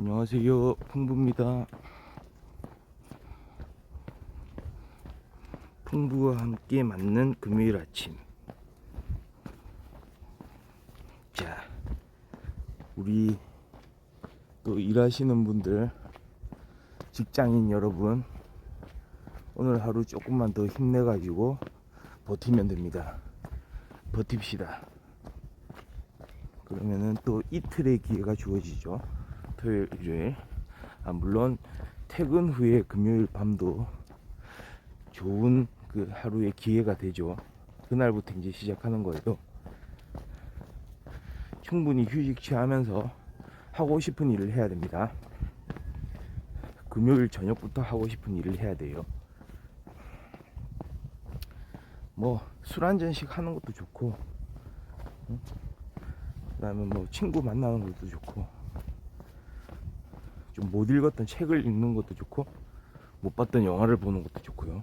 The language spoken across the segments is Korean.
안녕하세요, 풍부입니다. 풍부와 함께 맞는 금요일 아침. 자, 우리 또 일하시는 분들, 직장인 여러분, 오늘 하루 조금만 더 힘내가지고 버티면 됩니다. 버팁시다. 그러면은 또 이틀의 기회가 주어지죠. 토요일, 일요일. 물론 퇴근 후에 금요일 밤도 좋은 그 하루의 기회가 되죠. 그날부터 이제 시작하는 거예요. 충분히 휴식 취하면서 하고 싶은 일을 해야 됩니다. 금요일 저녁부터 하고 싶은 일을 해야 돼요. 뭐 술 한 잔씩 하는 것도 좋고, 그 다음에 뭐 친구 만나는 것도 좋고, 좀 못 읽었던 책을 읽는 것도 좋고, 못 봤던 영화를 보는 것도 좋고요.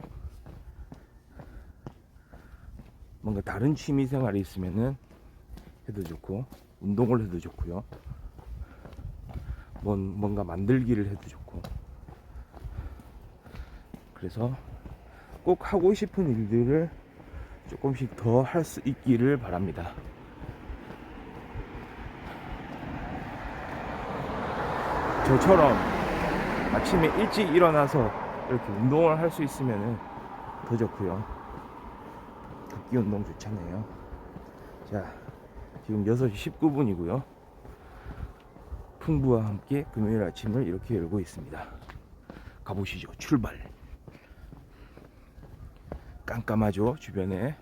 뭔가 다른 취미 생활이 있으면은 해도 좋고, 운동을 해도 좋고요. 뭔가 만들기를 해도 좋고. 그래서 꼭 하고 싶은 일들을 조금씩 더 할 수 있기를 바랍니다. 저처럼 아침에 일찍 일어나서 이렇게 운동을 할 수 있으면 더 좋고요. 걷기 운동 좋잖아요. 자, 지금 6시 19분이고요. 풍부와 함께 금요일 아침을 이렇게 열고 있습니다. 가보시죠. 출발. 깜깜하죠, 주변에.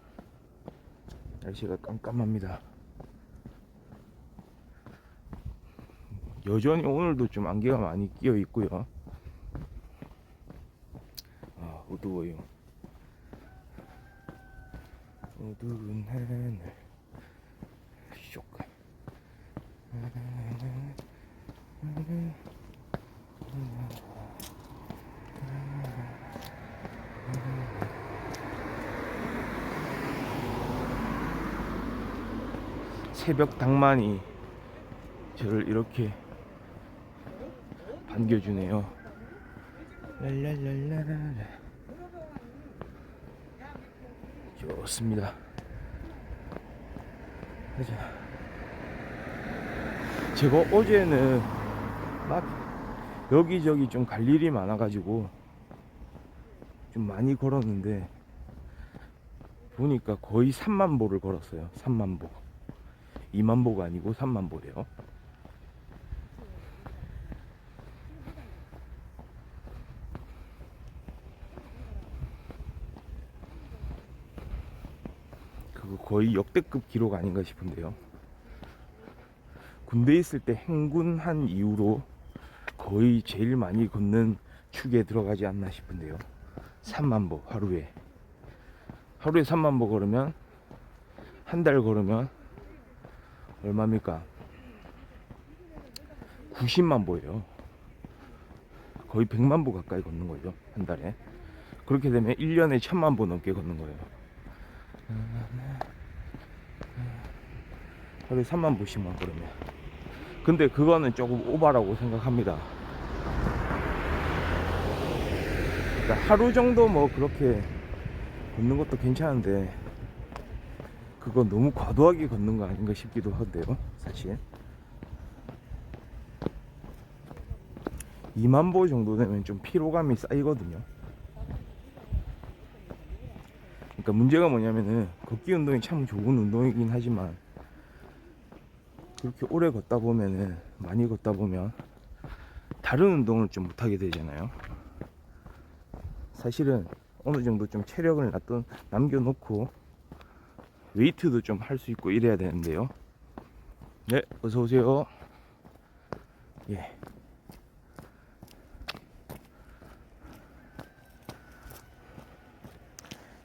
날씨가 깜깜합니다. 여전히 오늘도 좀 안개가 많이 끼어 있고요. 어두워요. 어두운 하늘. 쇽. 새벽 닭만이 저를 이렇게 반겨주네요. 랄랄랄랄라. 좋습니다. 가자. 제가 어제는 막 여기저기 좀 갈 일이 많아가지고 좀 많이 걸었는데 보니까 거의 3만 보를 걸었어요. 3만 보. 2만 보가 아니고 3만 보래요. 그거 거의 역대급 기록 아닌가 싶은데요. 군대에 있을 때 행군한 이후로 거의 제일 많이 걷는 축에 들어가지 않나 싶은데요. 3만 보 하루에 3만 보 걸으면 한 달 걸으면 얼마입니까? 90만 보예요. 거의 100만 보 가까이 걷는 거죠, 한 달에. 그렇게 되면 1년에 1000만 보 넘게 걷는 거예요. 하루에 3만 보씩만 걸으면. 근데 그거는 조금 오바라고 생각합니다. 그러니까 하루 정도 뭐 그렇게 걷는 것도 괜찮은데 그거 너무 과도하게 걷는 거 아닌가 싶기도 한데요, 사실. 2만 보 정도 되면 좀 피로감이 쌓이거든요. 그러니까 문제가 뭐냐면은 걷기 운동이 참 좋은 운동이긴 하지만 그렇게 오래 걷다 보면은, 많이 걷다 보면 다른 운동을 좀 못하게 되잖아요. 사실은 어느 정도 좀 체력을 남겨놓고 웨이트도 좀 할 수 있고 이래야 되는데요. 네, 어서 오세요. 예.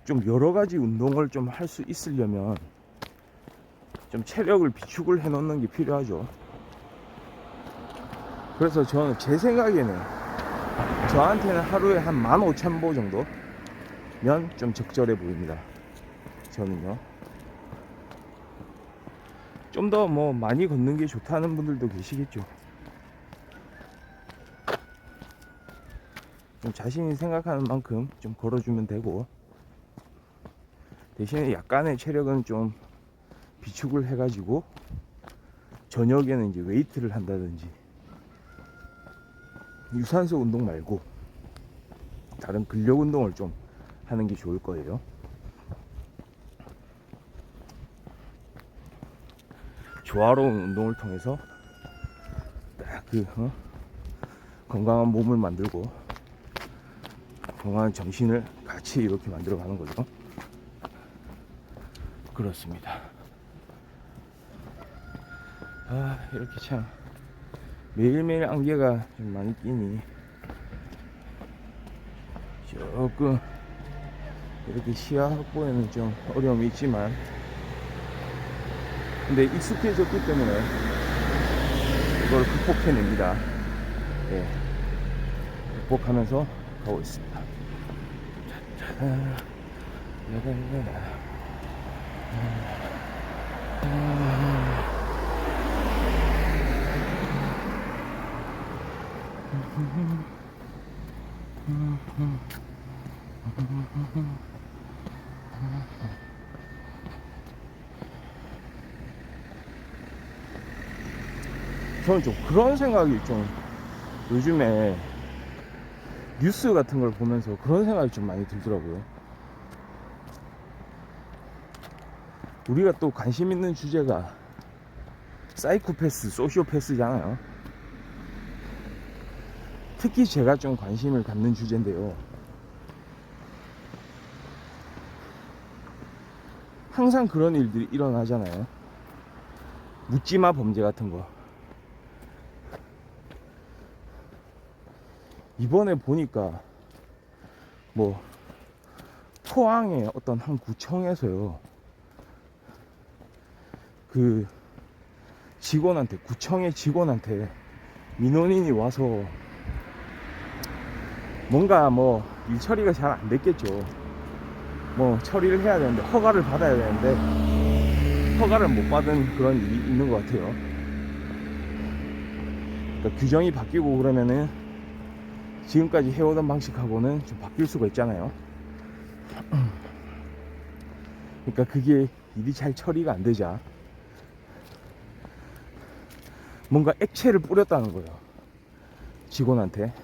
좀 여러 가지 운동을 좀 할 수 있으려면 좀 체력을 비축을 해 놓는 게 필요하죠. 그래서 저는 제 생각에는 저한테는 하루에 한 15,000보 정도면 좀 적절해 보입니다. 저는요. 좀 더 뭐 많이 걷는 게 좋다는 분들도 계시겠죠. 좀 자신이 생각하는 만큼 좀 걸어주면 되고, 대신에 약간의 체력은 좀 비축을 해가지고 저녁에는 이제 웨이트를 한다든지 유산소 운동 말고 다른 근력 운동을 좀 하는 게 좋을 거예요. 조화로운 운동을 통해서 딱 건강한 몸을 만들고 건강한 정신을 같이 이렇게 만들어 가는 거죠. 그렇습니다. 이렇게 참 매일매일 안개가 좀 많이 끼니 조금 이렇게 시야 확보에는 좀 어려움이 있지만, 근데 익숙해졌기 때문에 이걸 극복해냅니다. 네, 극복하면서 가고 있습니다. 저는 좀 그런 생각이 좀 요즘에 뉴스 같은 걸 보면서 그런 생각이 좀 많이 들더라고요. 우리가 또 관심 있는 주제가 사이코패스, 소시오패스잖아요. 특히 제가 좀 관심을 갖는 주제인데요. 항상 그런 일들이 일어나잖아요. 묻지마 범죄 같은 거. 이번에 보니까 뭐 포항의 어떤 한 구청에서요, 그 직원한테, 구청의 직원한테 민원인이 와서 뭔가 뭐 일 처리가 잘 안 됐겠죠. 뭐 처리를 해야 되는데 허가를 받아야 되는데 허가를 못 받은 그런 일이 있는 것 같아요. 그러니까 규정이 바뀌고 그러면은 지금까지 해오던 방식하고는 좀 바뀔 수가 있잖아요. 그러니까 그게 일이 잘 처리가 안 되자 뭔가 액체를 뿌렸다는 거예요, 직원한테.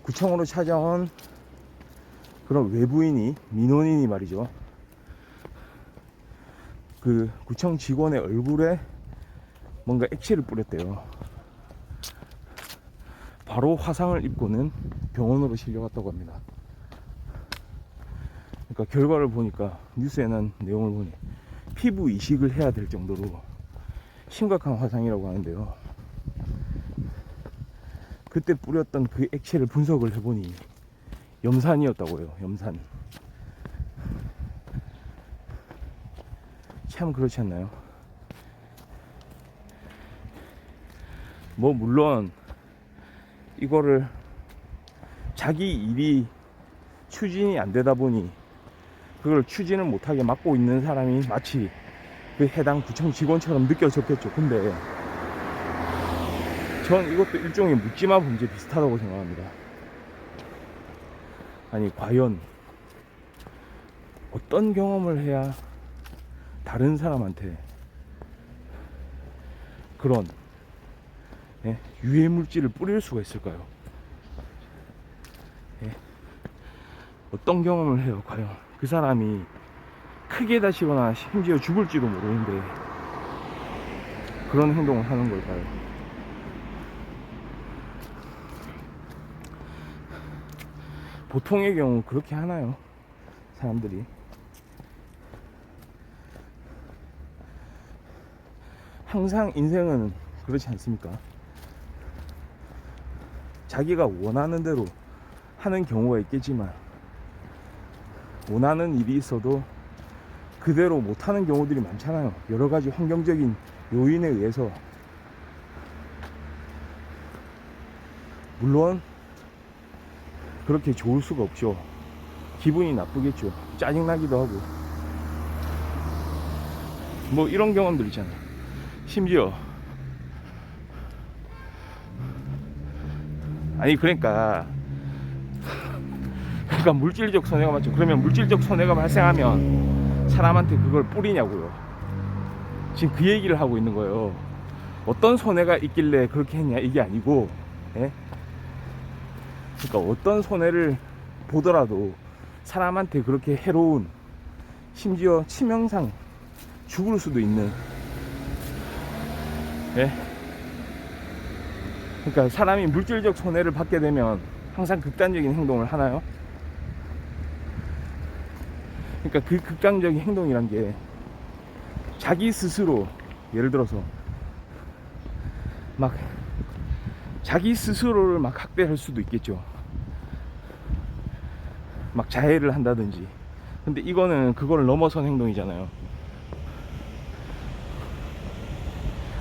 구청으로 찾아온 그런 외부인이, 민원인이 말이죠, 그 구청 직원의 얼굴에 뭔가 액체를 뿌렸대요. 바로 화상을 입고는 병원으로 실려갔다고 합니다. 그러니까 결과를 보니까, 뉴스에 난 내용을 보니 피부 이식을 해야 될 정도로 심각한 화상이라고 하는데요. 그때 뿌렸던 그 액체를 분석을 해보니 염산이었다고 해요. 염산. 참 그렇지 않나요? 뭐 물론 이거를 자기 일이 추진이 안 되다 보니 그걸 추진을 못하게 막고 있는 사람이 마치 그 해당 구청 직원처럼 느껴졌겠죠. 근데 전 이것도 일종의 묻지마 범죄 비슷하다고 생각합니다. 아니, 과연 어떤 경험을 해야 다른 사람한테 그런 유해 물질을 뿌릴 수가 있을까요? 어떤 경험을 해요, 과연? 그 사람이 크게 다치거나 심지어 죽을지도 모르는데 그런 행동을 하는 걸까요? 보통의 경우 그렇게 하나요, 사람들이? 항상 인생은 그렇지 않습니까? 자기가 원하는 대로 하는 경우가 있겠지만 원하는 일이 있어도 그대로 못하는 경우들이 많잖아요. 여러 가지 환경적인 요인에 의해서. 물론 그렇게 좋을 수가 없죠. 기분이 나쁘겠죠. 짜증나기도 하고. 뭐 이런 경험들 있잖아요. 심지어 아니 그러니까 그러니까 물질적 손해가 맞죠. 그러면 물질적 손해가 발생하면 사람한테 그걸 뿌리냐고요. 지금 그 얘기를 하고 있는 거예요. 어떤 손해가 있길래 그렇게 했냐 이게 아니고, 예? 그러니까 어떤 손해를 보더라도 사람한테 그렇게 해로운, 심지어 치명상 죽을 수도 있는, 예? 그러니까 사람이 물질적 손해를 받게 되면 항상 극단적인 행동을 하나요? 그러니까 그 극단적인 행동이란 게 자기 스스로, 예를 들어서 막 자기 스스로를 막 학대할 수도 있겠죠. 막 자해를 한다든지. 근데 이거는 그거를 넘어선 행동이잖아요.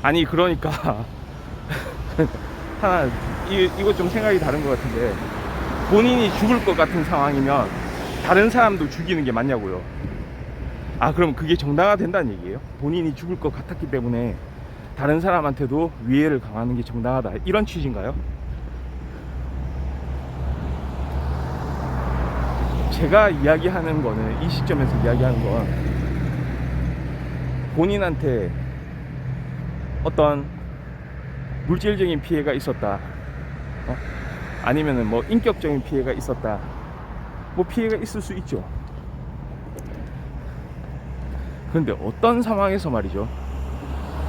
아니 그러니까 하나 이거 좀 생각이 다른 것 같은데, 본인이 죽을 것 같은 상황이면 다른 사람도 죽이는 게 맞냐고요. 아, 그럼 그게 정당화된다는 얘기예요? 본인이 죽을 것 같았기 때문에 다른 사람한테도 위해를 가하는 게 정당하다, 이런 취지인가요? 제가 이야기하는 거는, 이 시점에서 이야기하는 건, 본인한테 어떤 물질적인 피해가 있었다, 아니면은 뭐 인격적인 피해가 있었다, 뭐 피해가 있을 수 있죠. 그런데 어떤 상황에서 말이죠,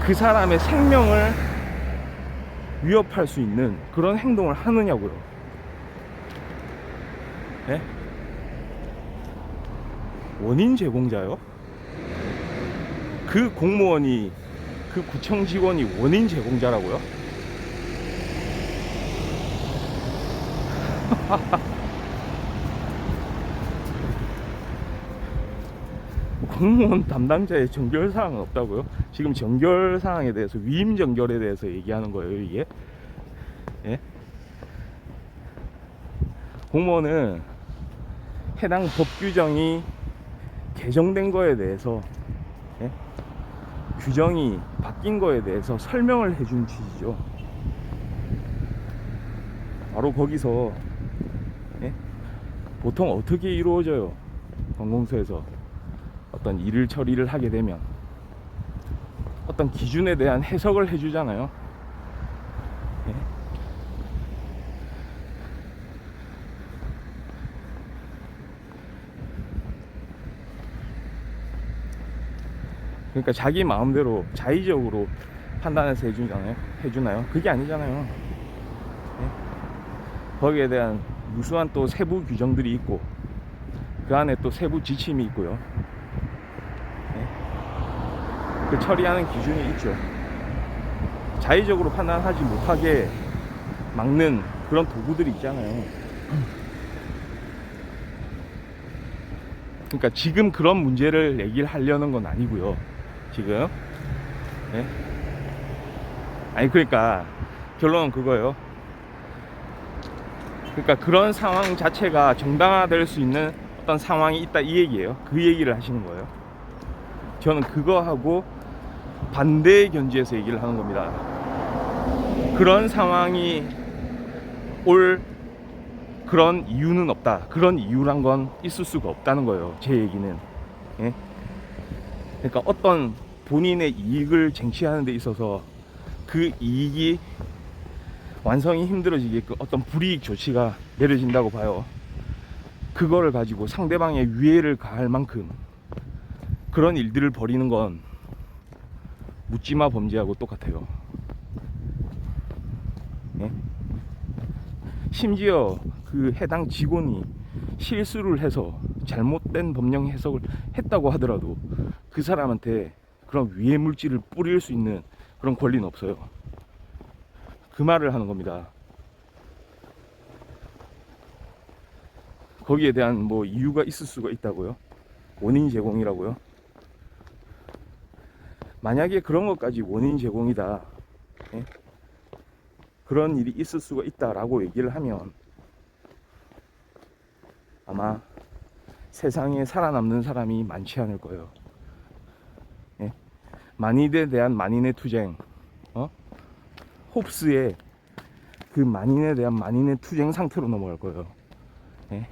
그 사람의 생명을 위협할 수 있는 그런 행동을 하느냐고요. 네? 원인 제공자요? 그 공무원이, 그 구청 직원이 원인 제공자라고요? 공무원 담당자의 정결 사항은 없다고요? 지금 정결 사항에 대해서, 위임 정결에 대해서 얘기하는 거예요, 이게? 예? 공무원은 해당 법 규정이 개정된 거에 대해서, 예? 규정이 바뀐 거에 대해서 설명을 해준 취지죠. 바로 거기서, 예? 보통 어떻게 이루어져요? 관공서에서 어떤 일을 처리를 하게 되면 어떤 기준에 대한 해석을 해주잖아요. 예? 그러니까 자기 마음대로 자의적으로 판단해서 해주나요? 그게 아니잖아요. 예? 거기에 대한 무수한 또 세부 규정들이 있고, 그 안에 또 세부 지침이 있고요. 예? 그 처리하는 기준이 있죠. 자의적으로 판단하지 못하게 막는 그런 도구들이 있잖아요. 그러니까 지금 그런 문제를 얘기를 하려는 건 아니고요, 지금. 예? 아니, 그러니까 결론은 그거예요. 그러니까 그런 상황 자체가 정당화될 수 있는 어떤 상황이 있다, 이 얘기예요. 그 얘기를 하시는 거예요. 저는 그거하고 반대의 견지에서 얘기를 하는 겁니다. 그런 상황이 올 그런 이유는 없다, 그런 이유란 건 있을 수가 없다는 거예요, 제 얘기는. 예? 그러니까 어떤 본인의 이익을 쟁취하는 데 있어서 그 이익이 완성이 힘들어지게끔 어떤 불이익 조치가 내려진다고 봐요. 그거를 가지고 상대방의 위해를 가할 만큼 그런 일들을 벌이는 건 묻지마 범죄하고 똑같아요. 예? 심지어 그 해당 직원이 실수를 해서 잘못된 법령 해석을 했다고 하더라도 그 사람한테 그런 위해 물질을 뿌릴 수 있는 그런 권리는 없어요. 그 말을 하는 겁니다. 거기에 대한 뭐 이유가 있을 수가 있다고요? 원인 제공이라고요? 만약에 그런 것까지 원인 제공이다, 예? 그런 일이 있을 수가 있다라고 얘기를 하면 아마 세상에 살아남는 사람이 많지 않을 거예요. 예? 만인에 대한 만인의 투쟁, 홉스의 그 만인에 대한 만인의 투쟁 상태로 넘어갈 거예요. 예?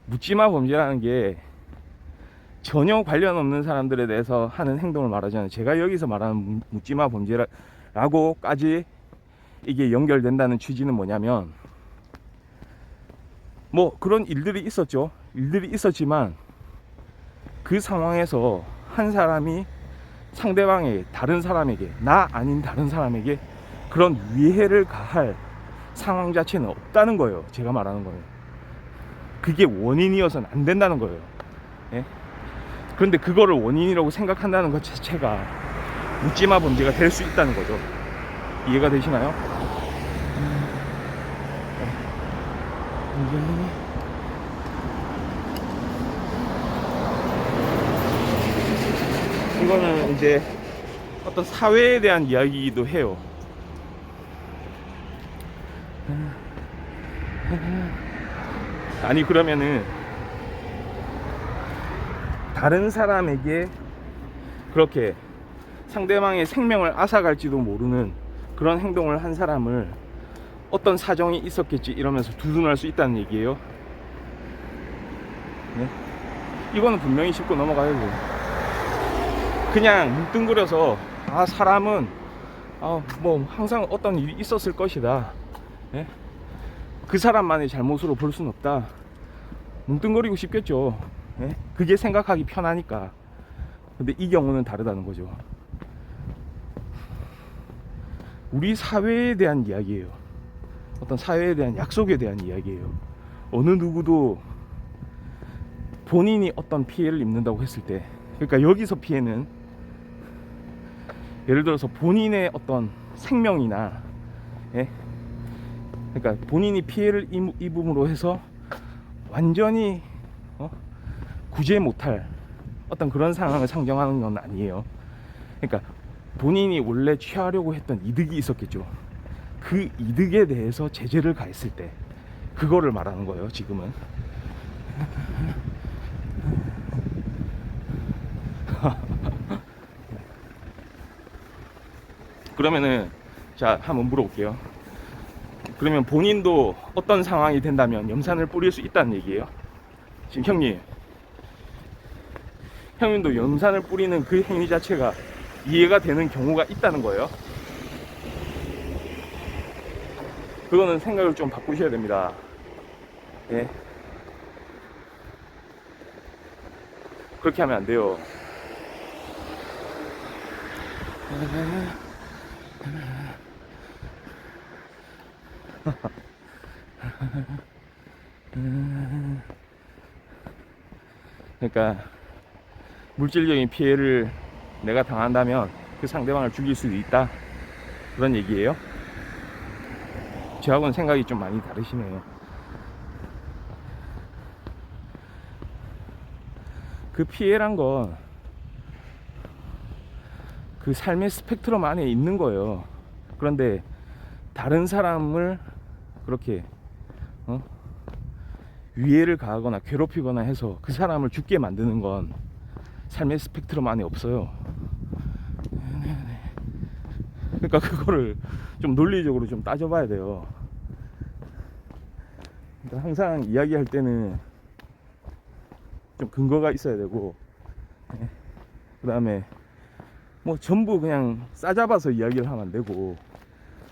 묻지마 범죄라는 게 전혀 관련 없는 사람들에 대해서 하는 행동을 말하잖아요. 제가 여기서 말하는 묻지마 범죄라고까지 이게 연결된다는 취지는 뭐냐면, 뭐 그런 일들이 있었죠. 일들이 있었지만 그 상황에서 한 사람이 상대방에게, 다른 사람에게, 나 아닌 다른 사람에게 그런 위해를 가할 상황 자체는 없다는 거예요. 제가 말하는 거예요. 그게 원인이어서는 안 된다는 거예요. 예? 그런데 그거를 원인이라고 생각한다는 것 자체가 묻지마 범죄가 될 수 있다는 거죠. 이해가 되시나요? 이거는 이제 어떤 사회에 대한 이야기이기도 해요. 아니, 그러면은 다른 사람에게 그렇게 상대방의 생명을 앗아갈지도 모르는 그런 행동을 한 사람을 어떤 사정이 있었겠지 이러면서 두둔할 수 있다는 얘기예요. 네? 이거는 분명히 짚고 넘어가야 돼요. 그냥 뭉뚱그려서 사람은 뭐 항상 어떤 일이 있었을 것이다, 예? 그 사람만의 잘못으로 볼 수는 없다, 뭉뚱거리고 싶겠죠. 예? 그게 생각하기 편하니까. 근데 이 경우는 다르다는 거죠. 우리 사회에 대한 이야기예요. 어떤 사회에 대한 약속에 대한 이야기예요. 어느 누구도 본인이 어떤 피해를 입는다고 했을 때, 그러니까 여기서 피해는 예를 들어서 본인의 어떤 생명이나, 예? 그러니까 본인이 피해를 입음으로 해서 완전히 구제 못할 어떤 그런 상황을 상정하는 건 아니에요. 그러니까 본인이 원래 취하려고 했던 이득이 있었겠죠. 그 이득에 대해서 제재를 가했을 때 그거를 말하는 거예요, 지금은. 그러면은 자, 한번 물어볼게요. 그러면 본인도 어떤 상황이 된다면 염산을 뿌릴 수 있다는 얘기예요? 지금 형님도 염산을 뿌리는 그 행위 자체가 이해가 되는 경우가 있다는 거예요. 그거는 생각을 좀 바꾸셔야 됩니다. 예. 그렇게 하면 안 돼요. 그러니까 물질적인 피해를 내가 당한다면 그 상대방을 죽일 수도 있다, 그런 얘기예요. 저하고는 생각이 좀 많이 다르시네요. 그 피해란 건 그 삶의 스펙트럼 안에 있는 거예요. 그런데 다른 사람을 그렇게 위해를 가하거나 괴롭히거나 해서 그 사람을 죽게 만드는 건 삶의 스펙트럼 안에 없어요. 그러니까 그거를 좀 논리적으로 좀 따져봐야 돼요. 그러니까 항상 이야기할 때는 좀 근거가 있어야 되고, 그 다음에 뭐 전부 그냥 싸잡아서 이야기를 하면 안 되고,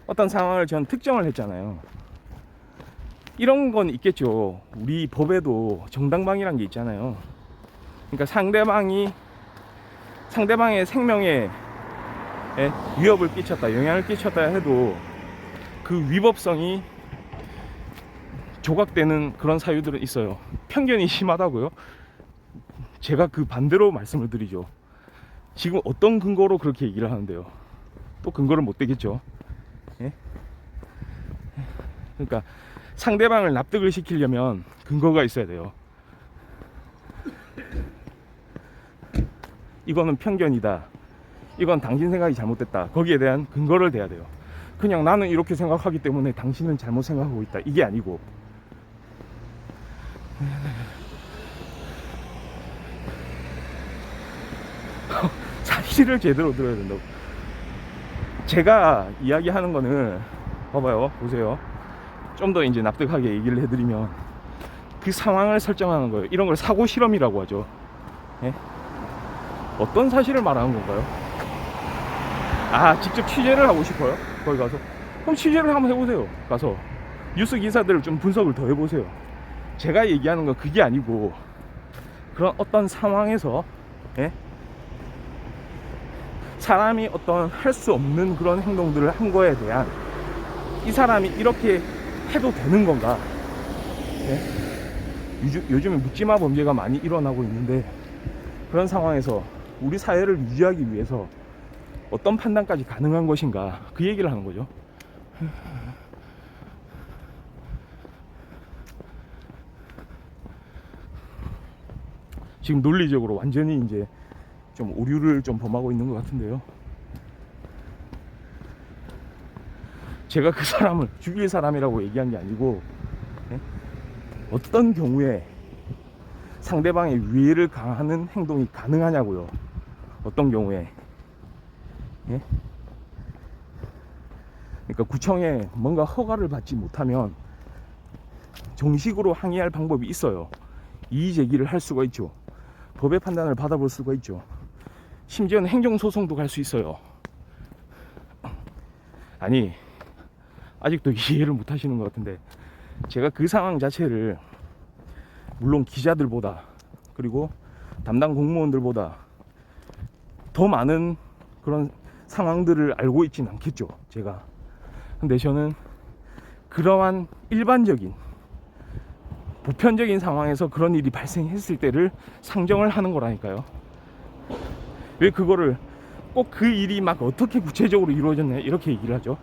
어떤 상황을 전 특정을 했잖아요. 이런 건 있겠죠. 우리 법에도 정당방위란 게 있잖아요. 그러니까 상대방의 생명에 위협을 끼쳤다, 영향을 끼쳤다 해도 그 위법성이 조각되는 그런 사유들은 있어요. 편견이 심하다고요? 제가 그 반대로 말씀을 드리죠. 지금 어떤 근거로 그렇게 얘기를 하는데요? 또 근거를 못 대겠죠. 예? 그러니까 상대방을 납득을 시키려면 근거가 있어야 돼요. 이거는 편견이다, 이건 당신 생각이 잘못됐다, 거기에 대한 근거를 대야 돼요. 그냥 나는 이렇게 생각하기 때문에 당신은 잘못 생각하고 있다, 이게 아니고. 사실을 제대로 들어야 된다고. 제가 이야기하는 거는 봐봐요, 보세요. 좀 더 이제 납득하게 얘기를 해드리면 그 상황을 설정하는 거예요. 이런 걸 사고 실험이라고 하죠. 예? 어떤 사실을 말하는 건가요? 아, 직접 취재를 하고 싶어요? 거기 가서? 그럼 취재를 한번 해보세요. 가서 뉴스 기사들을 좀 분석을 더 해보세요. 제가 얘기하는 건 그게 아니고, 그런 어떤 상황에서, 예? 사람이 어떤 할 수 없는 그런 행동들을 한 거에 대한, 이 사람이 이렇게 해도 되는 건가? 예? 요즘에 묻지마 범죄가 많이 일어나고 있는데, 그런 상황에서 우리 사회를 유지하기 위해서 어떤 판단까지 가능한 것인가, 그 얘기를 하는 거죠. 지금 논리적으로 완전히 이제 좀 오류를 좀 범하고 있는 것 같은데요. 제가 그 사람을 죽일 사람이라고 얘기한 게 아니고, 예? 어떤 경우에 상대방의 위해를 가하는 행동이 가능하냐고요. 어떤 경우에. 예? 그러니까 구청에 뭔가 허가를 받지 못하면 정식으로 항의할 방법이 있어요. 이의 제기를 할 수가 있죠. 법의 판단을 받아볼 수가 있죠. 심지어는 행정소송도 갈 수 있어요. 아니, 아직도 이해를 못 하시는 것 같은데, 제가 그 상황 자체를 물론 기자들보다, 그리고 담당 공무원들보다 더 많은 그런 상황들을 알고 있진 않겠죠, 제가. 근데 저는 그러한 일반적인 보편적인 상황에서 그런 일이 발생했을 때를 상정을 하는 거라니까요. 왜 그거를 꼭 그 일이 막 어떻게 구체적으로 이루어졌냐 이렇게 얘기를 하죠.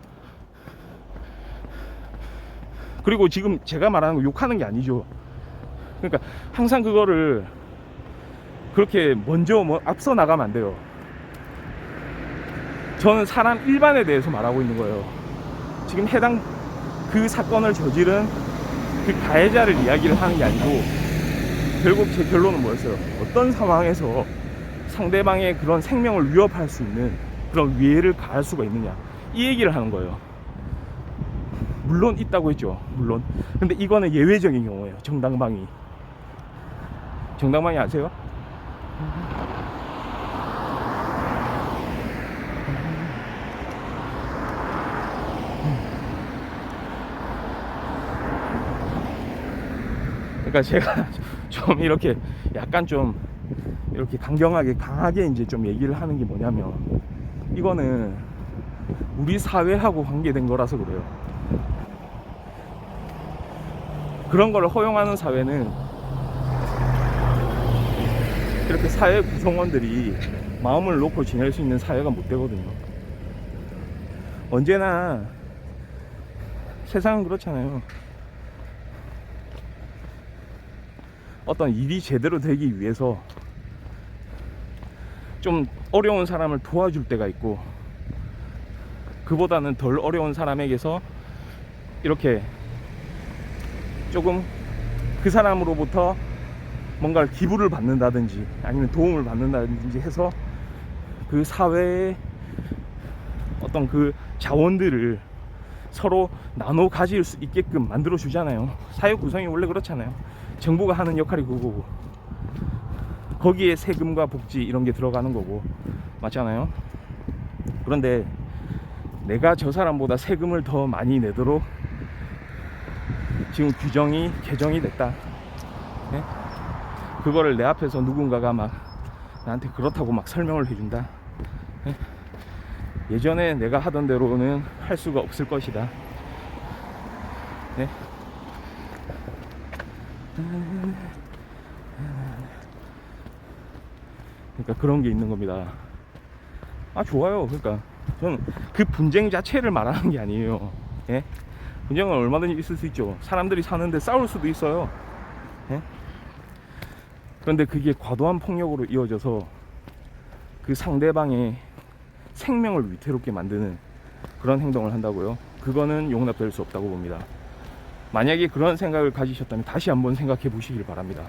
그리고 지금 제가 말하는 거 욕하는 게 아니죠. 그러니까 항상 그거를 그렇게 먼저 앞서 나가면 안 돼요. 저는 사람 일반에 대해서 말하고 있는 거예요. 지금 해당 그 사건을 저지른 그 가해자를 이야기를 하는 게 아니고, 결국 제 결론은 뭐였어요? 어떤 상황에서 상대방의 그런 생명을 위협할 수 있는 그런 위해를 가할 수가 있느냐, 이 얘기를 하는 거예요. 물론 있다고 했죠, 물론. 근데 이거는 예외적인 경우예요. 정당방위 아세요? 그러니까 제가 좀 이렇게 약간 좀 이렇게 강하게 이제 좀 얘기를 하는 게 뭐냐면, 이거는 우리 사회하고 관계된 거라서 그래요. 그런 걸 허용하는 사회는 이렇게 사회 구성원들이 마음을 놓고 지낼 수 있는 사회가 못 되거든요. 언제나 세상은 그렇잖아요. 어떤 일이 제대로 되기 위해서 좀 어려운 사람을 도와줄 때가 있고, 그보다는 덜 어려운 사람에게서 이렇게 조금 그 사람으로부터 뭔가를 기부를 받는다든지 아니면 도움을 받는다든지 해서 그 사회의 어떤 그 자원들을 서로 나눠 가질 수 있게끔 만들어 주잖아요. 사회 구성이 원래 그렇잖아요. 정부가 하는 역할이 그거고, 거기에 세금과 복지 이런 게 들어가는 거고, 맞잖아요. 그런데 내가 저 사람보다 세금을 더 많이 내도록 지금 개정이 됐다. 네? 그거를 내 앞에서 누군가가 막 나한테 그렇다고 막 설명을 해준다. 네? 예전에 내가 하던 대로는 할 수가 없을 것이다. 네? 그러니까 그런 게 있는 겁니다. 아, 좋아요. 그러니까 저는 그 분쟁 자체를 말하는 게 아니에요. 예? 분쟁은 얼마든지 있을 수 있죠. 사람들이 사는데 싸울 수도 있어요. 예? 그런데 그게 과도한 폭력으로 이어져서 그 상대방의 생명을 위태롭게 만드는 그런 행동을 한다고요? 그거는 용납될 수 없다고 봅니다. 만약에 그런 생각을 가지셨다면 다시 한번 생각해 보시길 바랍니다.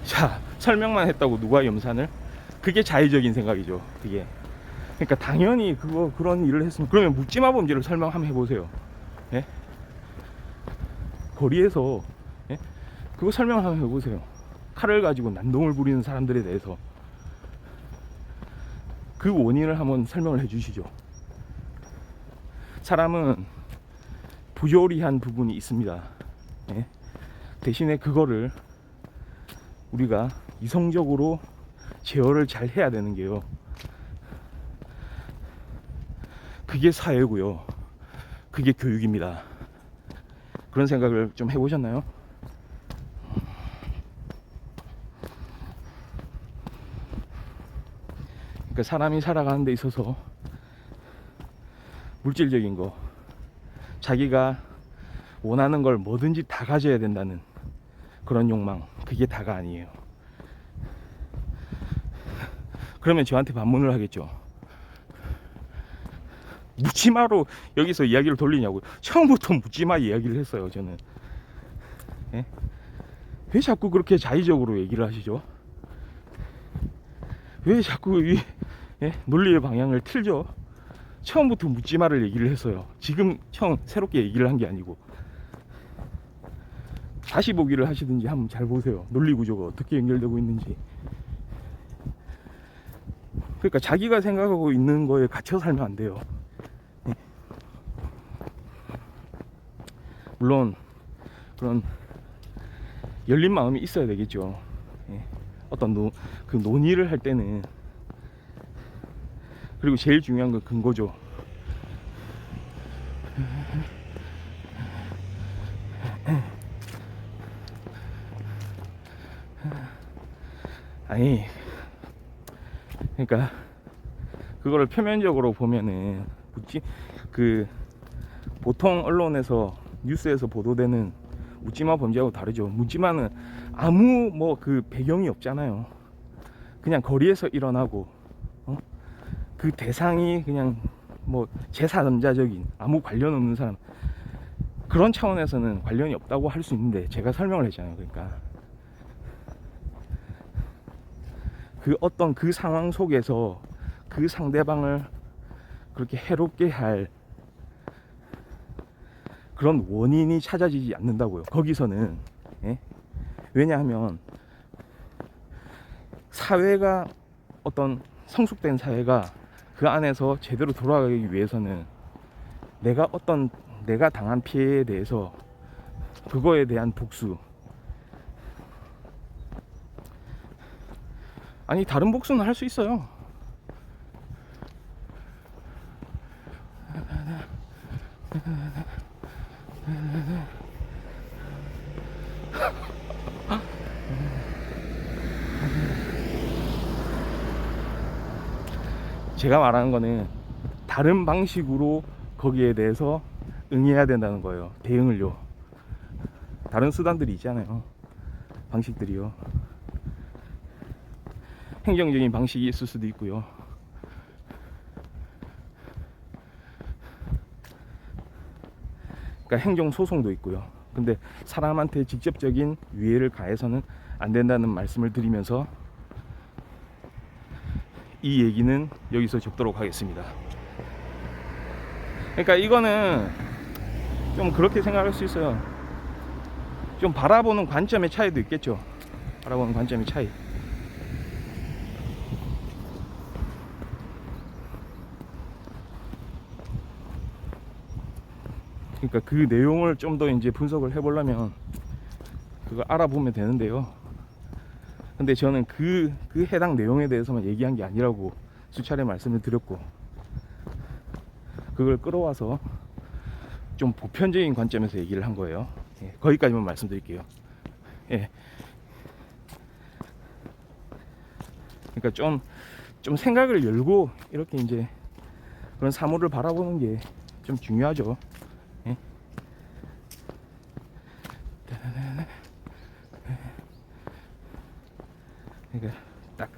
자, 설명만 했다고 누가 염산을? 그게 자의적인 생각이죠. 그게. 그러니까 당연히 그런 일을 했으면, 그러면 묻지마 범죄를 설명 한번 해보세요. 예? 거리에서, 예? 그거 설명 한번 해보세요. 칼을 가지고 난동을 부리는 사람들에 대해서 그 원인을 한번 설명을 해주시죠. 사람은 부조리한 부분이 있습니다. 예? 대신에 그거를 우리가 이성적으로 제어를 잘 해야 되는 게요, 그게 사회고요, 그게 교육입니다. 그런 생각을 좀 해보셨나요? 그러니까 사람이 살아가는 데 있어서 물질적인 거, 자기가 원하는 걸 뭐든지 다 가져야 된다는 그런 욕망, 그게 다가 아니에요. 그러면 저한테 반문을 하겠죠. 묻지마로 여기서 이야기를 돌리냐고. 처음부터 묻지마 이야기를 했어요, 저는. 예? 왜 자꾸 그렇게 자의적으로 얘기를 하시죠? 왜 자꾸 예? 논리의 방향을 틀죠? 처음부터 묻지마를 얘기를 했어요. 지금 처음 새롭게 얘기를 한 게 아니고. 다시 보기를 하시든지 한번 잘 보세요. 논리 구조가 어떻게 연결되고 있는지. 그러니까 자기가 생각하고 있는 거에 갇혀 살면 안 돼요. 물론 그런 열린 마음이 있어야 되겠죠. 어떤 그 논의를 할 때는. 그리고 제일 중요한 건 근거죠. 아니, 그러니까 그거를 표면적으로 보면은 보통 언론에서, 뉴스에서 보도되는 묻지마 범죄하고 다르죠. 묻지마는 아무 그 배경이 없잖아요. 그냥 거리에서 일어나고, 그 대상이 그냥 제3자적인 아무 관련 없는 사람, 그런 차원에서는 관련이 없다고 할 수 있는데, 제가 설명을 했잖아요. 그러니까 어떤 그 상황 속에서 그 상대방을 그렇게 해롭게 할 그런 원인이 찾아지지 않는다고요, 거기서는. 예? 왜냐하면 사회가, 어떤 성숙된 사회가 그 안에서 제대로 돌아가기 위해서는 내가 당한 피해에 대해서 그거에 대한 복수, 아니 다른 복수는 할 수 있어요. 제가 말하는 거는 다른 방식으로 거기에 대해서 응해야 된다는 거예요. 대응을요. 다른 수단들이 있잖아요. 방식들이요. 행정적인 방식이 있을 수도 있고요. 그러니까 행정소송도 있고요. 근데 사람한테 직접적인 위해를 가해서는 안 된다는 말씀을 드리면서 이 얘기는 여기서 접도록 하겠습니다. 그러니까 이거는 좀 그렇게 생각할 수 있어요. 좀 바라보는 관점의 차이도 있겠죠. 바라보는 관점의 차이. 그러니까 그 내용을 좀 더 이제 분석을 해보려면 그걸 알아보면 되는데요. 근데 저는 그 해당 내용에 대해서만 얘기한 게 아니라고 수차례 말씀을 드렸고, 그걸 끌어와서 좀 보편적인 관점에서 얘기를 한 거예요. 예, 거기까지만 말씀드릴게요. 예. 그러니까 좀 생각을 열고 이렇게 이제 그런 사물을 바라보는 게 좀 중요하죠. 예? 그러니까 딱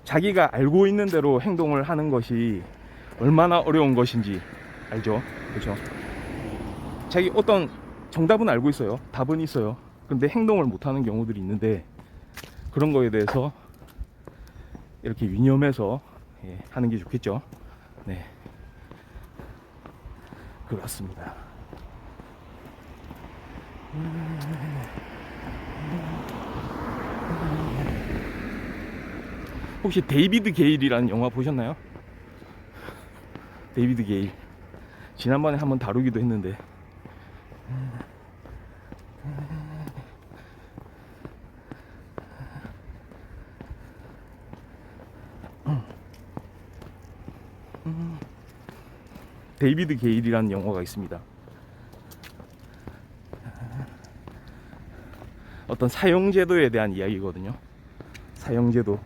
자기가 알고 있는 대로 행동을 하는 것이 얼마나 어려운 것인지 알죠? 그렇죠? 자기 어떤 정답은 알고 있어요. 답은 있어요. 근데 행동을 못하는 경우들이 있는데, 그런 거에 대해서 이렇게 유념해서 하는 게 좋겠죠. 네, 그렇습니다. 혹시 데이비드 게일이라는 영화 보셨나요? 데이비드 게일 지난번에 한번 다루기도 했는데 데이비드 게일이라는 영화가 있습니다. 어떤 사형제도에 대한 이야기거든요. 사형제도를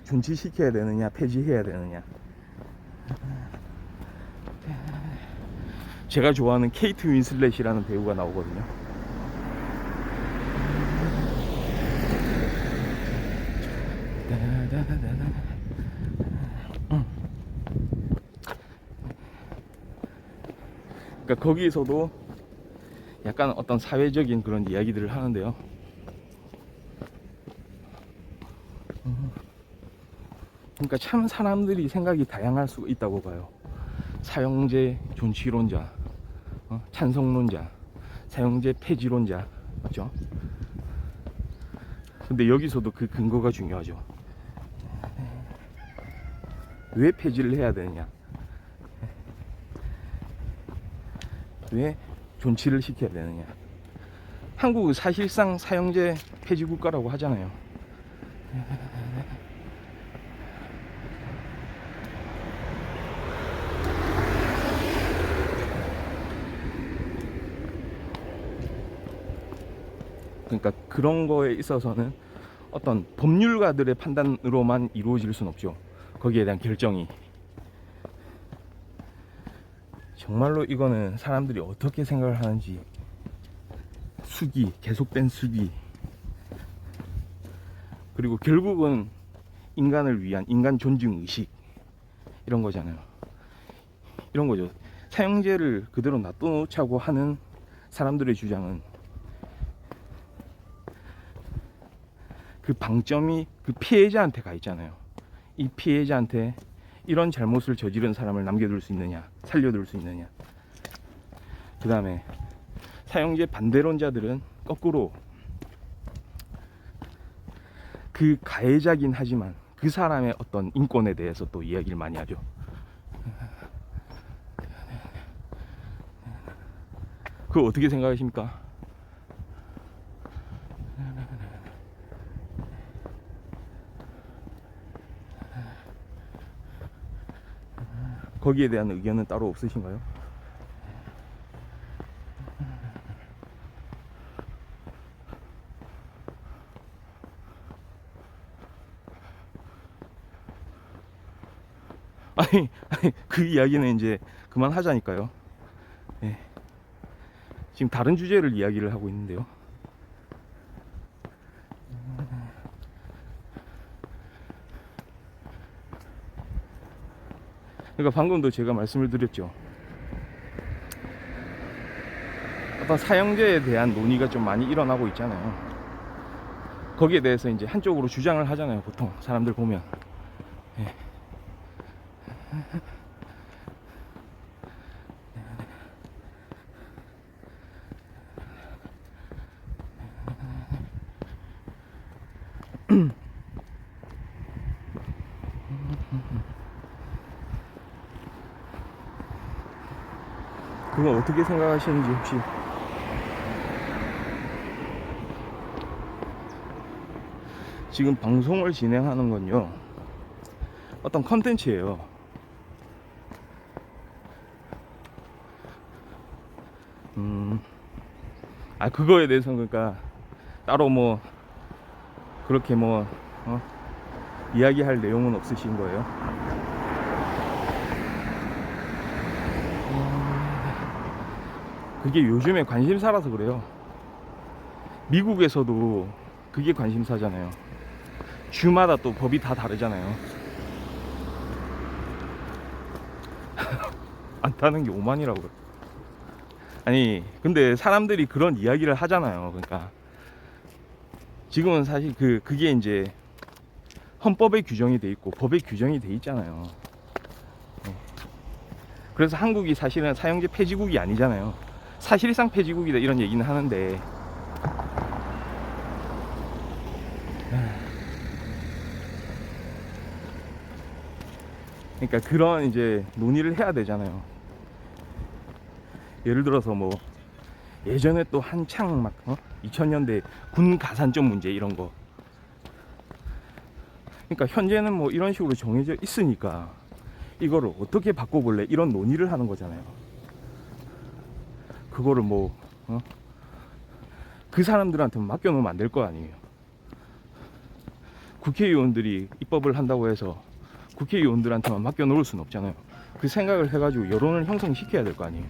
존치시켜야 되느냐 폐지해야 되느냐. 제가 좋아하는 케이트 윈슬렛이라는 배우가 나오거든요. 그러니까 거기에서도 약간 어떤 사회적인 그런 이야기들을 하는데요. 그러니까 참 사람들이 생각이 다양할 수 있다고 봐요. 사형제 존치론자, 찬성론자, 사형제 폐지론자, 그죠? 근데 여기서도 그 근거가 중요하죠. 왜 폐지를 해야 되느냐? 왜 존치를 시켜야 되느냐? 한국은 사실상 사형제 폐지 국가라고 하잖아요. 그러니까 그런 거에 있어서는 어떤 법률가들의 판단으로만 이루어질 수는 없죠. 거기에 대한 결정이. 정말로 이거는 사람들이 어떻게 생각을 하는지, 계속된 수기, 그리고 결국은 인간을 위한 인간 존중 의식, 이런 거잖아요. 이런 거죠. 사형제를 그대로 놔두자고 하는 사람들의 주장은 그 방점이 그 피해자한테 가 있잖아요. 이 피해자한테 이런 잘못을 저지른 사람을 남겨둘 수 있느냐, 살려둘 수 있느냐. 그 다음에 사형제 반대론자들은 거꾸로 그 가해자긴 하지만 그 사람의 어떤 인권에 대해서 또 이야기를 많이 하죠. 그거 어떻게 생각하십니까? 거기에 대한 의견은 따로 없으신가요? 아니, 그 이야기는 이제 그만하자니까요. 네. 지금 다른 주제를 이야기를 하고 있는데요. 그러니까 방금도 제가 말씀을 드렸죠. 어떤 사형제에 대한 논의가 좀 많이 일어나고 있잖아요. 거기에 대해서 이제 한쪽으로 주장을 하잖아요. 보통 사람들 보면. 네. 그건 어떻게 생각하시는지 혹시. 지금 방송을 진행하는 건요, 어떤 컨텐츠예요. 그거에 대해서는 그러니까 따로 뭐 그렇게 뭐 이야기할 내용은 없으신 거예요? 그게 요즘에 관심사라서 그래요. 미국에서도 그게 관심사잖아요. 주마다 또 법이 다 다르잖아요. 안 타는 게 오만이라고요. 아니 근데 사람들이 그런 이야기를 하잖아요. 그러니까 지금은 사실 그게 이제 헌법에 규정이 돼 있고 법에 규정이 돼 있잖아요. 네. 그래서 한국이 사실은 사형제 폐지국이 아니잖아요. 사실상 폐지국이다 이런 얘기는 하는데, 그러니까 그런 이제 논의를 해야 되잖아요. 예를 들어서 뭐 예전에 또 한창 막 2000년대 군 가산점 문제 이런 거. 그러니까 현재는 뭐 이런 식으로 정해져 있으니까 이거를 어떻게 바꿔볼래 이런 논의를 하는 거잖아요. 그거를 뭐 그 사람들한테 맡겨놓으면 안 될 거 아니에요. 국회의원들이 입법을 한다고 해서 국회의원들한테만 맡겨놓을 수는 없잖아요. 그 생각을 해가지고 여론을 형성시켜야 될 거 아니에요.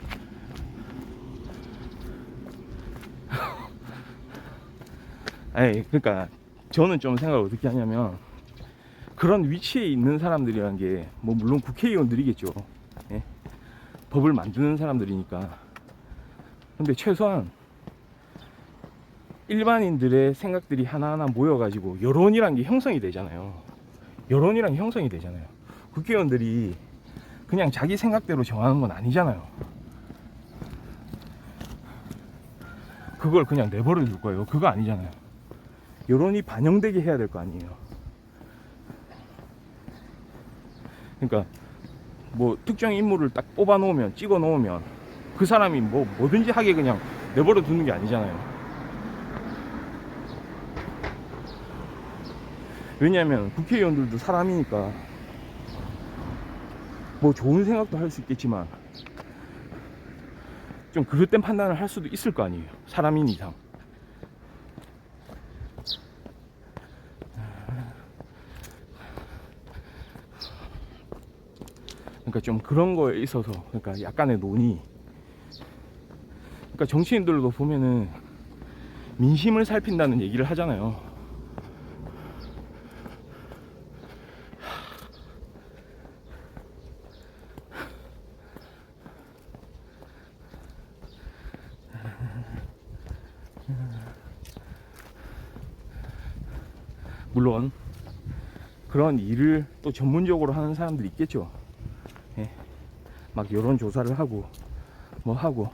아니, 그러니까 저는 좀 생각을 어떻게 하냐면, 그런 위치에 있는 사람들이라는 게 뭐 물론 국회의원들이겠죠. 예? 법을 만드는 사람들이니까. 근데 최소한 일반인들의 생각들이 하나하나 모여가지고 여론이란 게 형성이 되잖아요. 여론이란 게 형성이 되잖아요. 국회의원들이 그냥 자기 생각대로 정하는 건 아니잖아요. 그걸 그냥 내버려 둘 거예요. 그거 아니잖아요. 여론이 반영되게 해야 될 거 아니에요. 그러니까 뭐 특정 인물을 딱 뽑아 놓으면, 찍어 놓으면 그 사람이 뭐 뭐든지 하게 그냥 내버려 두는 게 아니잖아요. 왜냐하면 국회의원들도 사람이니까 뭐 좋은 생각도 할 수 있겠지만 좀 그릇된 판단을 할 수도 있을 거 아니에요. 사람인 이상. 그러니까 좀 그런 거에 있어서, 그러니까 약간의 논의. 그러니까 정치인들도 보면은 민심을 살핀다는 얘기를 하잖아요. 물론 그런 일을 또 전문적으로 하는 사람들이 있겠죠. 예. 막 여론조사를 하고 뭐 하고.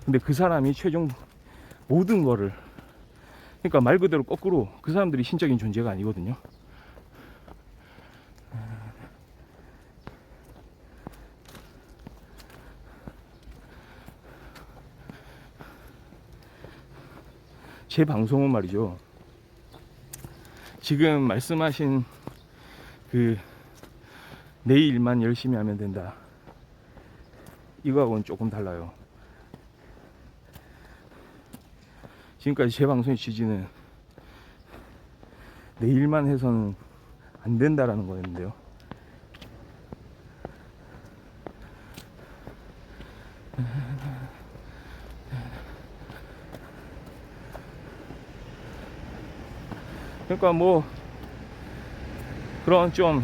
근데 그 사람이 최종 모든 거를, 그러니까 말 그대로 거꾸로 그 사람들이 신적인 존재가 아니거든요. 제 방송은 말이죠, 지금 말씀하신 그 내 일만 열심히 하면 된다, 이거하고는 조금 달라요. 지금까지 제 방송의 취지는 내 일만 해서는 안 된다라는 거였는데요. 그러니까 뭐 그런 좀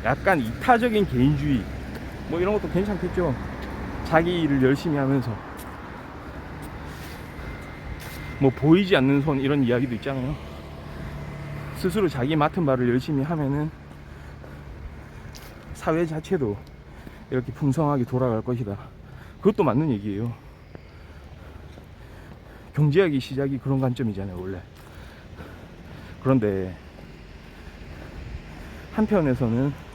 약간 이타적인 개인주의 뭐 이런 것도 괜찮겠죠. 자기 일을 열심히 하면서 뭐 보이지 않는 손 이런 이야기도 있잖아요. 스스로 자기 맡은 바를 열심히 하면은 사회 자체도 이렇게 풍성하게 돌아갈 것이다. 그것도 맞는 얘기예요. 경제학이 시작이 그런 관점이잖아요, 원래. 그런데 한편에서는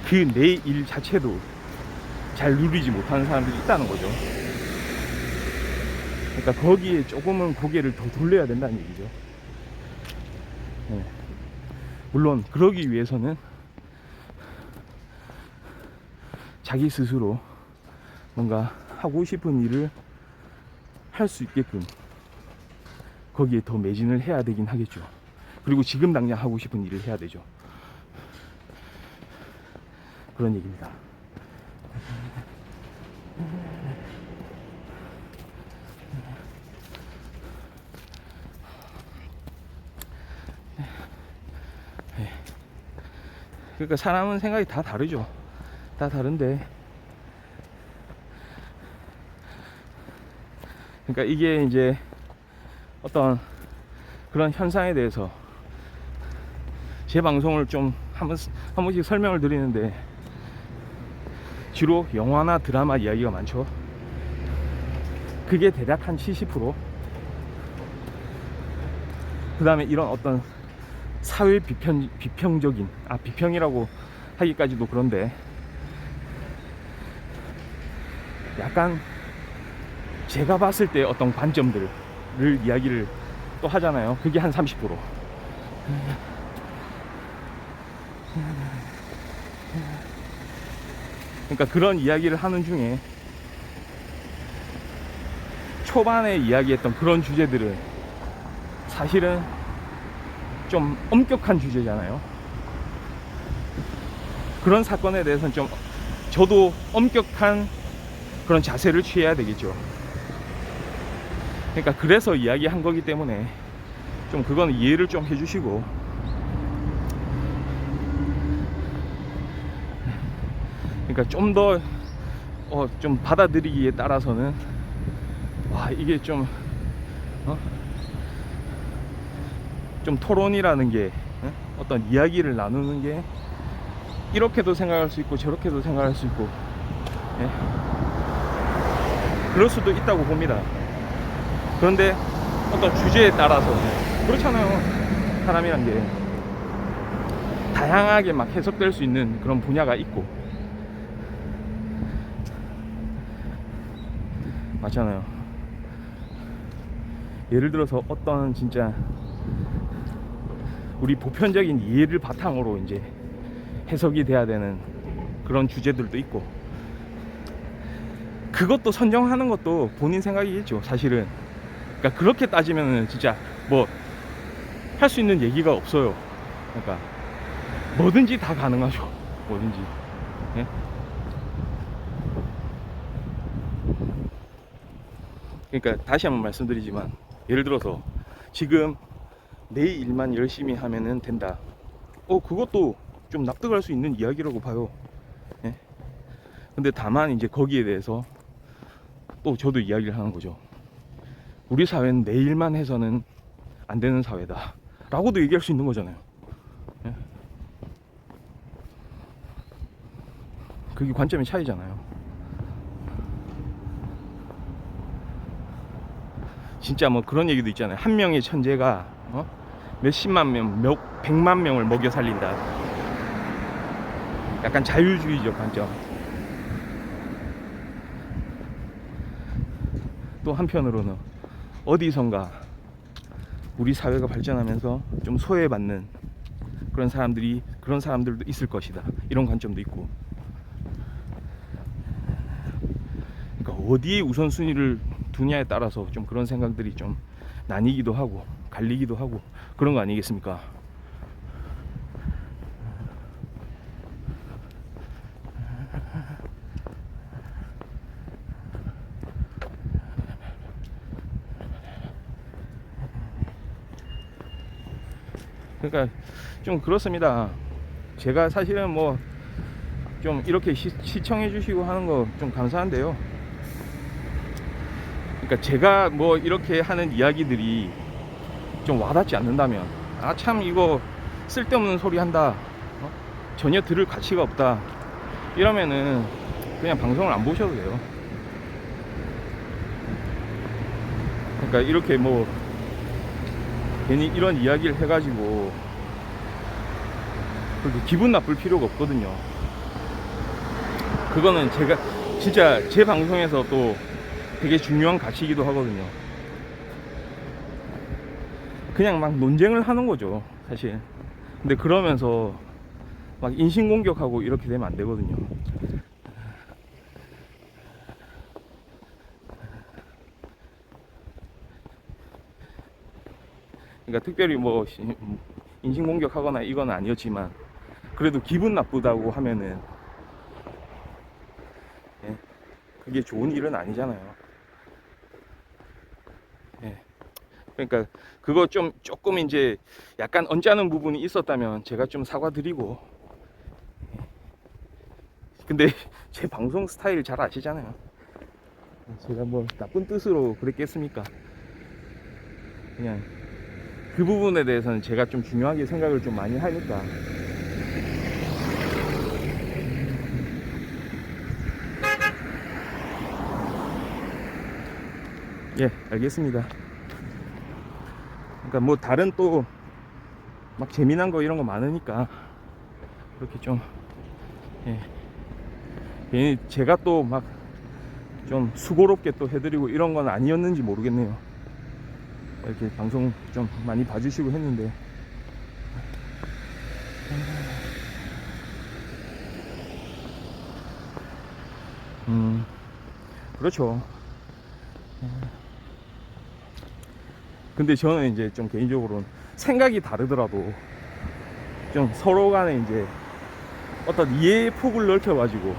그 내 일 자체도 잘 누리지 못하는 사람들이 있다는 거죠. 그러니까 거기에 조금은 고개를 더 돌려야 된다는 얘기죠. 네. 물론 그러기 위해서는 자기 스스로 뭔가 하고 싶은 일을 할 수 있게끔 거기에 더 매진을 해야 되긴 하겠죠. 그리고 지금 당장 하고 싶은 일을 해야 되죠. 그런 얘기입니다. 그러니까 사람은 생각이 다 다르죠. 다 다른데, 그러니까 이게 이제 어떤 그런 현상에 대해서 제 방송을 좀 한 번씩 설명을 드리는데 주로 영화나 드라마 이야기가 많죠. 그게 대략 한 70%. 그 다음에 이런 어떤 사회 비평적인, 비평이라고 하기까지도 그런데 약간 제가 봤을 때 어떤 관점들을 이야기를 또 하잖아요. 그게 한 30%. 그러니까 그런 이야기를 하는 중에 초반에 이야기했던 그런 주제들은 사실은 좀 엄격한 주제잖아요. 그런 사건에 대해서는 좀 저도 엄격한 그런 자세를 취해야 되겠죠. 그러니까 그래서 이야기한 거기 때문에 좀 그건 이해를 좀 해주시고, 그러니까 좀 더 좀 받아들이기에 따라서는 이게 좀 좀 토론이라는 게 어떤 이야기를 나누는 게 이렇게도 생각할 수 있고 저렇게도 생각할 수 있고 그럴 수도 있다고 봅니다. 그런데 어떤 주제에 따라서 그렇잖아요. 사람이란 게 다양하게 막 해석될 수 있는 그런 분야가 있고 맞잖아요. 예를 들어서 어떤 진짜 우리 보편적인 이해를 바탕으로 이제 해석이 돼야 되는 그런 주제들도 있고, 그것도 선정하는 것도 본인 생각이겠죠, 사실은. 그러니까 그렇게 따지면은 진짜 뭐 할 수 있는 얘기가 없어요. 그러니까 뭐든지 다 가능하죠. 뭐든지. 예? 그러니까 다시 한번 말씀드리지만, 예를 들어서 지금 내 일만 열심히 하면은 된다. 그것도 좀 납득할 수 있는 이야기라고 봐요. 예? 근데 다만 이제 거기에 대해서 또 저도 이야기를 하는 거죠. 우리 사회는 내 일만 해서는 안 되는 사회다 라고도 얘기할 수 있는 거잖아요. 예? 그게 관점의 차이잖아요. 진짜 뭐 그런 얘기도 있잖아요. 한 명의 천재가 몇십만 명, 백만 명을 먹여 살린다. 약간 자유주의적 관점. 또 한편으로는 어디선가 우리 사회가 발전하면서 좀 소외받는 그런 사람들도 있을 것이다. 이런 관점도 있고. 그러니까 어디에 우선순위를 두냐에 따라서 좀 그런 생각들이 좀 나뉘기도 하고 갈리기도 하고 그런 거 아니겠습니까? 그러니까 좀 그렇습니다. 제가 사실은 뭐 좀 이렇게 시청해 주시고 하는 거 좀 감사한데요. 그러니까 제가 뭐 이렇게 하는 이야기들이 좀 와닿지 않는다면, 참 이거 쓸데없는 소리 한다, 전혀 들을 가치가 없다, 이러면은 그냥 방송을 안 보셔도 돼요. 그러니까 이렇게 뭐 괜히 이런 이야기를 해가지고 그렇게 기분 나쁠 필요가 없거든요. 그거는 제가 진짜 제 방송에서 또 되게 중요한 가치이기도 하거든요. 그냥 막 논쟁을 하는 거죠, 사실. 근데 그러면서 막 인신공격하고 이렇게 되면 안 되거든요. 그러니까 특별히 뭐 인신공격하거나 이건 아니었지만 그래도 기분 나쁘다고 하면은 그게 좋은 일은 아니잖아요. 그러니까 그거 조금 이제 약간 언짢은 부분이 있었다면 제가 좀 사과드리고, 근데 제 방송 스타일 잘 아시잖아요. 제가 뭐 나쁜 뜻으로 그랬겠습니까? 그냥 그 부분에 대해서는 제가 좀 중요하게 생각을 좀 많이 하니까. 예, 알겠습니다. 그러니까 뭐 다른 또 막 재미난 거 이런 거 많으니까 그렇게 좀, 예, 괜히 제가 또 막 좀 수고롭게 또 해드리고 이런 건 아니었는지 모르겠네요. 이렇게 방송 좀 많이 봐주시고 했는데, 그렇죠. 근데 저는 이제 좀 개인적으로는 생각이 다르더라도 좀 서로 간에 이제 어떤 이해의 폭을 넓혀가지고,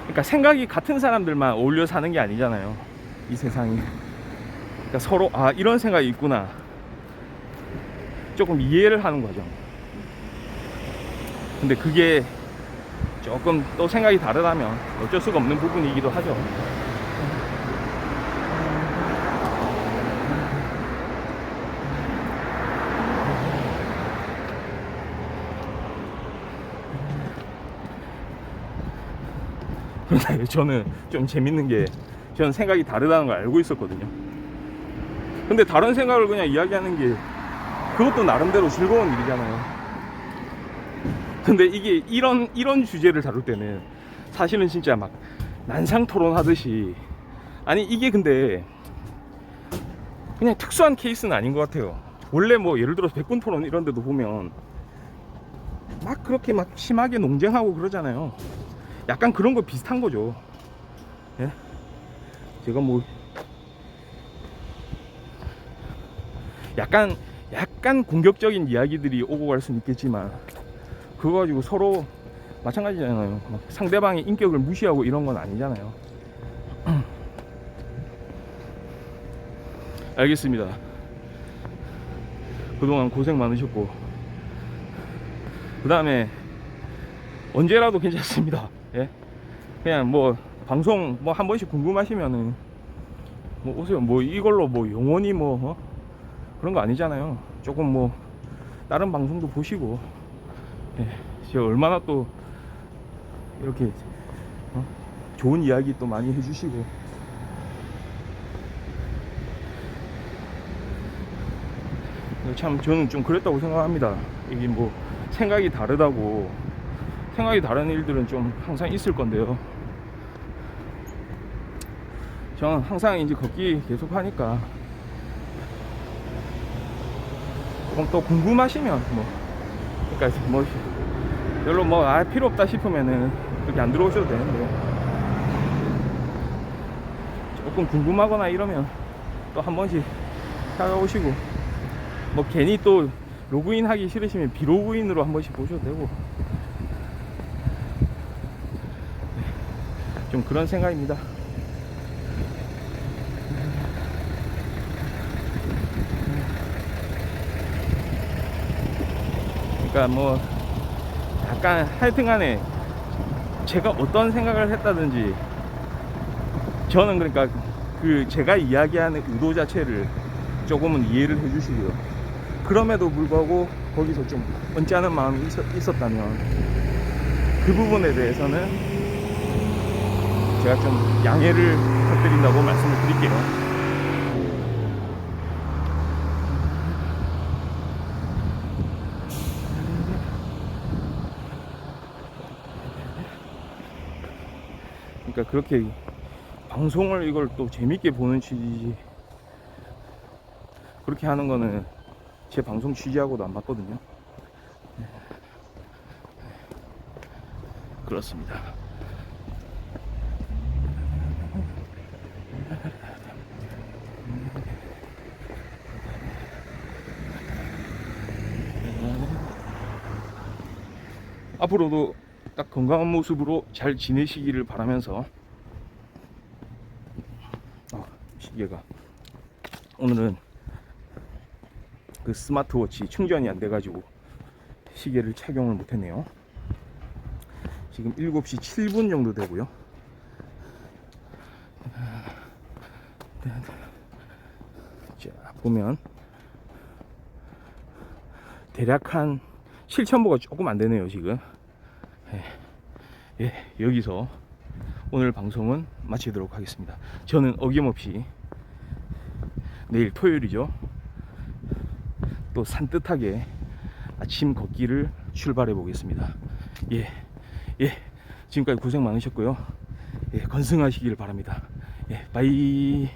그러니까 생각이 같은 사람들만 어울려 사는 게 아니잖아요, 이 세상이. 그러니까 서로 아 이런 생각이 있구나, 조금 이해를 하는 과정. 근데 그게 조금 또 생각이 다르다면 어쩔 수가 없는 부분이기도 하죠. 그런데 저는 좀 재밌는 게, 저는 생각이 다르다는 걸 알고 있었거든요. 근데 다른 생각을 그냥 이야기하는 게 그것도 나름대로 즐거운 일이잖아요. 근데 이게 이런 주제를 다룰 때는 사실은 진짜 막 난상 토론하듯이, 아니 이게 근데 그냥 특수한 케이스는 아닌 것 같아요. 원래 뭐 예를 들어서 백분 토론 이런 데도 보면 막 그렇게 막 심하게 논쟁하고 그러잖아요. 약간 그런 거 비슷한 거죠. 예? 제가 뭐 약간 공격적인 이야기들이 오고 갈 수는 있겠지만 그거 가지고 서로 마찬가지잖아요. 막 상대방의 인격을 무시하고 이런 건 아니잖아요. 알겠습니다. 그동안 고생 많으셨고, 그 다음에 언제라도 괜찮습니다. 예? 그냥 뭐 방송 뭐 한 번씩 궁금하시면은 뭐 오세요. 뭐 이걸로 뭐 영원히 뭐 그런 거 아니잖아요. 조금 뭐 다른 방송도 보시고, 예, 제가 얼마나 또 이렇게 좋은 이야기 또 많이 해주시고, 참 저는 좀 그랬다고 생각합니다. 이게 뭐 생각이 다르다고, 생각이 다른 일들은 좀 항상 있을 건데요, 저는 항상 이제 걷기 계속 하니까 조금 또 궁금하시면 뭐, 그러니까 뭐 별로 뭐 필요 없다 싶으면은 그렇게 안 들어오셔도 되는데, 조금 궁금하거나 이러면 또 한 번씩 찾아오시고, 뭐 괜히 또 로그인 하기 싫으시면 비로그인으로 한 번씩 보셔도 되고, 좀 그런 생각입니다. 그러니까 뭐 약간 하여튼간에 제가 어떤 생각을 했다든지, 저는 그러니까 그 제가 이야기하는 의도 자체를 조금은 이해를 해주시고요. 그럼에도 불구하고 거기서 좀 언짢은 마음이 있었다면 그 부분에 대해서는 제가 좀 양해를 부탁드린다고 말씀을 드릴게요. 그러니까 그렇게 방송을 이걸 또 재밌게 보는 취지지, 그렇게 하는 거는 제 방송 취지하고도 안 맞거든요. 그렇습니다. 앞으로도 딱 건강한 모습으로 잘 지내시기를 바라면서, 시계가 오늘은 그 스마트워치 충전이 안 돼가지고 시계를 착용을 못했네요. 지금 7시 7분 정도 되고요. 자, 보면 대략 한 7,000보가 조금 안 되네요 지금. 예, 여기서 오늘 방송은 마치도록 하겠습니다. 저는 어김없이 내일 토요일이죠. 또 산뜻하게 아침 걷기를 출발해 보겠습니다. 예, 지금까지 고생 많으셨고요. 예, 건승하시길 바랍니다. 예, 바이.